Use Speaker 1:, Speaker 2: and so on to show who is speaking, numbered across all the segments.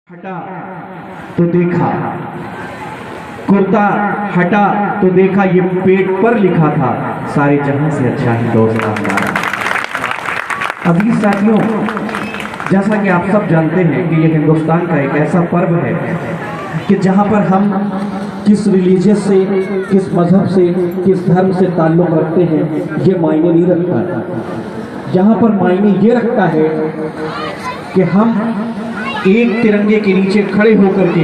Speaker 1: हटा तो देखा, कुर्ता हटा तो देखा, ये पेट पर लिखा था, सारे जहां से अच्छा हिंदुस्तान हमारा। अभी साथियों, जैसा कि आप सब जानते हैं कि ये हिंदुस्तान का एक ऐसा पर्व है कि जहां पर हम किस रिलीजियस से, किस मजहब से, किस धर्म से ताल्लुक़ रखते हैं ये मायने नहीं रखता। जहां पर मायने ये रखता है कि हम एक तिरंगे के नीचे खड़े होकर के,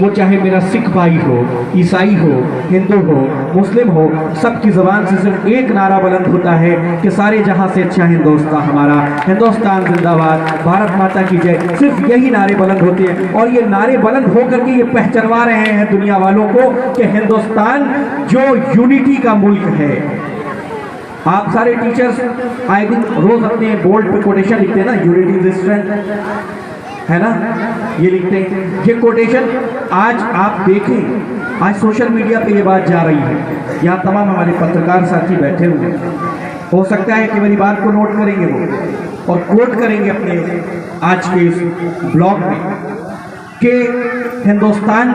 Speaker 1: वो चाहे मेरा सिख भाई हो, ईसाई हो, हिंदू हो, मुस्लिम हो, सबकी ज़बान से सिर्फ एक नारा बुलंद होता है कि सारे जहां से अच्छा हिंदुस्तान हमारा, हिंदुस्तान जिंदाबाद, भारत माता की जय। सिर्फ यही नारे बुलंद होते हैं और ये नारे बुलंद होकर के ये पहचानवा रहे हैं दुनिया वालों को कि हिंदुस्तान जो यूनिटी का मुल्क है। आप सारे टीचर्स आई दिन रोज अपने बोर्ड पे कोटेशन लिखते हैं ना, यूनिटी इज स्ट्रेंथ, है ना, ये लिखते हैं। ये कोटेशन आज आप देखें, आज सोशल मीडिया पे ये बात जा रही है। यहाँ तमाम हमारे पत्रकार साथी बैठे हुए हैं, हो सकता है कि मेरी बात को नोट करेंगे वो और कोट करेंगे अपने आज के इस ब्लॉग में कि हिंदुस्तान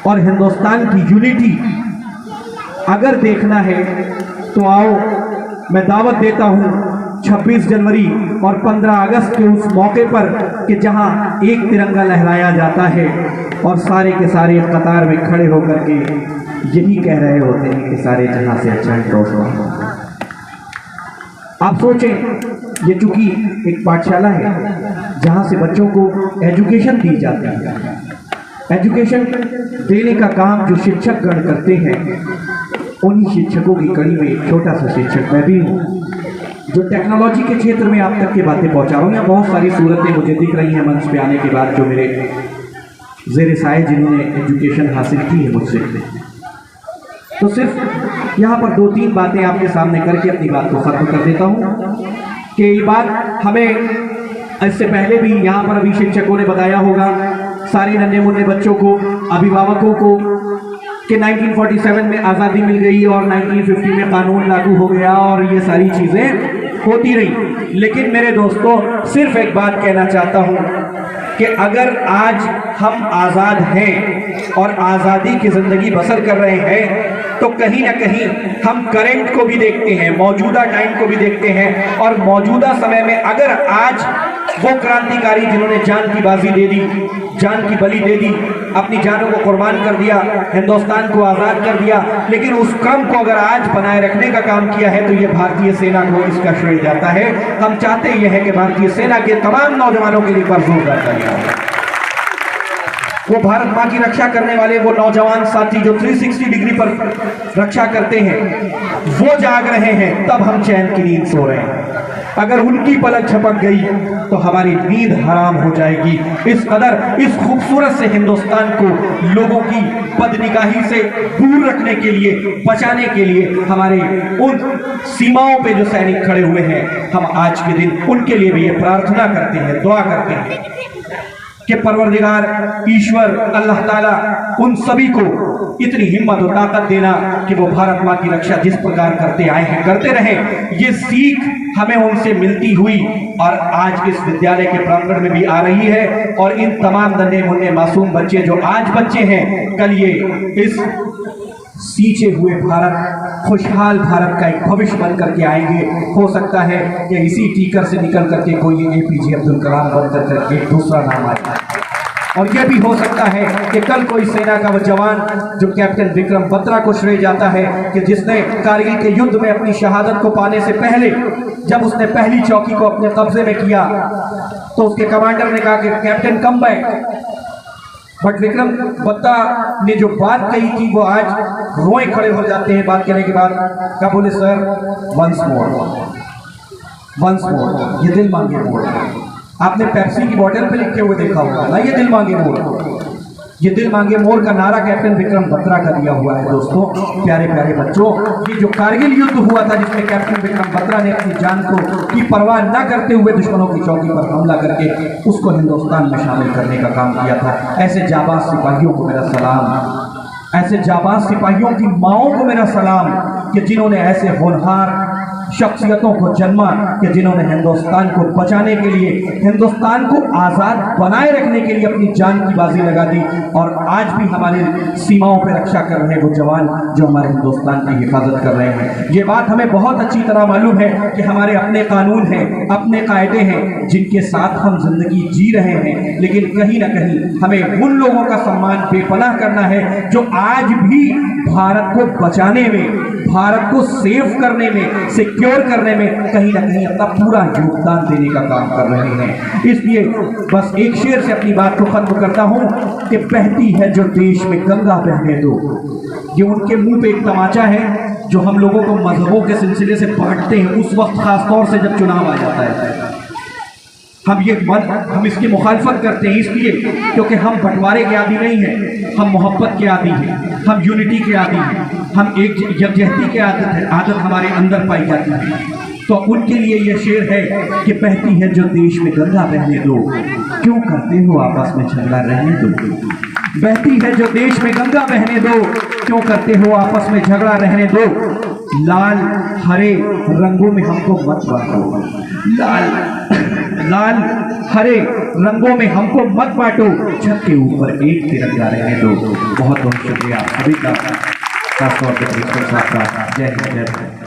Speaker 1: और हिंदुस्तान की यूनिटी अगर देखना है तो आओ, मैं दावत देता हूँ 26 जनवरी और 15 अगस्त के उस मौके पर कि जहां एक तिरंगा लहराया जाता है और सारे के सारे कतार में खड़े होकर के यही कह रहे होते हैं कि सारे जहां से अच्छा हिंदुस्तान। आप सोचें, ये चूंकि एक पाठशाला है जहां से बच्चों को एजुकेशन दी जाती है, एजुकेशन देने का काम जो शिक्षक गण करते हैं, उन्हीं शिक्षकों की कड़ी में एक छोटा सा शिक्षक मैं भी हूँ, जो टेक्नोलॉजी के क्षेत्र में आप तक की बातें पहुंचा रहा हूँ। यहाँ बहुत सारी सूरतें मुझे दिख रही हैं मंच पे आने के बाद, जो मेरे ज़ेरे साए जिन्होंने एजुकेशन हासिल की है मुझसे। तो सिर्फ यहाँ पर 2-3 बातें आपके सामने करके अपनी बात को खत्म कर देता हूँ कि ये बात हमें इससे पहले भी यहाँ पर अभी शिक्षकों ने बताया होगा, सारे नन्हे मुन्ने बच्चों को, अभिभावकों को, कि 1947 में आज़ादी मिल गई और 1950 में कानून लागू हो गया और ये सारी चीज़ें होती रही। लेकिन मेरे दोस्तों, सिर्फ एक बात कहना चाहता हूँ कि अगर आज हम आज़ाद हैं और आज़ादी की ज़िंदगी बसर कर रहे हैं तो कहीं ना कहीं हम करंट को भी देखते हैं, मौजूदा टाइम को भी देखते हैं। और मौजूदा समय में अगर आज वो क्रांतिकारी जिन्होंने जान की बाजी दे दी, जान की बलि दे दी, अपनी जानों को कुर्बान कर दिया, हिंदुस्तान को आज़ाद कर दिया, लेकिन उस क्रम को अगर आज बनाए रखने का काम किया है तो ये भारतीय सेना को इसका श्रेय जाता है। हम चाहते ये है कि भारतीय सेना के तमाम नौजवानों के लिए जोरदार तालियां हो। वो भारत माँ की रक्षा करने वाले वो नौजवान साथी जो 360 डिग्री पर रक्षा करते हैं, वो जाग रहे हैं, तब हम चैन की नींद सो रहे हैं। अगर उनकी पलक झपक गई तो हमारी नींद हराम हो जाएगी। इस कदर इस खूबसूरत से हिंदुस्तान को लोगों की बदनिगाही से दूर रखने के लिए, बचाने के लिए हमारे उन सीमाओं पे जो सैनिक खड़े हुए हैं, हम आज के दिन उनके लिए भी ये प्रार्थना करते हैं, दुआ करते हैं कि परवरदिगार ईश्वर अल्लाह ताला उन सभी को इतनी हिम्मत और ताकत देना कि वो भारत माँ की रक्षा जिस प्रकार करते आए हैं करते रहें। ये सीख हमें उनसे मिलती हुई और आज इस विद्यालय के प्रांगण में भी आ रही है। और इन तमाम नन्हे मुन्ने मासूम बच्चे जो आज बच्चे हैं, कल ये इस सींचे हुए भारत, खुशहाल भारत का एक भविष्य बन करके आएंगे। हो सकता है कि इसी टीकर से निकल करके कोई APJ अब्दुल कलाम बन करके एक दूसरा नाम आता है। और यह भी हो सकता है कि कल कोई सेना का वो जवान जो कैप्टन विक्रम बत्रा को श्रेय जाता है कि जिसने कारगिल के युद्ध में अपनी शहादत को पाने से पहले, जब उसने पहली चौकी को अपने कब्जे में किया तो उसके कमांडर ने कहा कि captain come back, but Vikram Batra ने जो बात कही थी वो आज रोए खड़े हो जाते हैं बात कहने के बाद। क्या बोले सर? वंस मोर, ये दिल मांगे मोर। आपने पेप्सी की बोतल पे लिखे हुए देखा होगा ना, ये दिल मांगे मोर। ये दिल मांगे मोर का नारा कैप्टन विक्रम बत्रा का दिया हुआ है। दोस्तों, प्यारे प्यारे बच्चों, ये जो कारगिल युद्ध हुआ था जिसमें कैप्टन विक्रम बत्रा ने अपनी जान को की परवाह न करते हुए दुश्मनों की चौकी पर हमला करके उसको हिंदुस्तान में शामिल करने का काम किया था। ऐसे जाबाज सिपाहियों को मेरा सलाम, ऐसे जाबाज सिपाहियों की माओं को मेरा सलाम कि जिन्होंने ऐसे होनहार शख्सियतों को जन्मा कि जिन्होंने हिंदुस्तान को बचाने के लिए, हिंदुस्तान को आज़ाद बनाए रखने के लिए अपनी जान की बाजी लगा दी। और आज भी हमारे सीमाओं पर रक्षा कर रहे वो जवान जो हमारे हिंदुस्तान की हिफाजत कर रहे हैं। ये बात हमें बहुत अच्छी तरह मालूम है कि हमारे अपने कानून हैं, अपने कायदे हैं जिनके साथ हम जिंदगी जी रहे हैं, लेकिन कहीं ना कहीं हमें उन लोगों का सम्मान बेपनाह करना है जो आज भी भारत को बचाने में, भारत को सेव करने में, सिक्योर करने में कहीं ना कहीं अपना पूरा योगदान देने का काम कर रहे हैं। इसलिए बस एक शेर से अपनी बात को खत्म करता हूं कि बहती है जो देश में गंगा बहने दो। ये उनके मुंह पे एक तमाचा है जो हम लोगों को मजहबों के सिलसिले से बांटते हैं उस वक्त, खासतौर से जब चुनाव आ जाता है। हम इसकी मुखालफत करते हैं इसलिए क्योंकि हम बंटवारे के आदी नहीं हैं, हम मोहब्बत के आदी हैं, हम यूनिटी के आदी हैं, हम एक यकजहती के आदत हमारे अंदर पाई जाती है। तो उनके लिए यह शेर है कि बहती है जो देश में गंगा बहने दो, क्यों करते हो आपस में झगड़ा रहने दो। बहती है जो देश में गंगा बहने दो, क्यों करते हो आपस में झगड़ा रहने दो। लाल हरे रंगों में हमको मत बांटो, लाल हरे रंगों में हमको मत बांटो, छत के ऊपर एक तिरंगा रहने दो। बहुत बहुत शुक्रिया सभी का, खासतौर पर जय हिंद, जय भारत।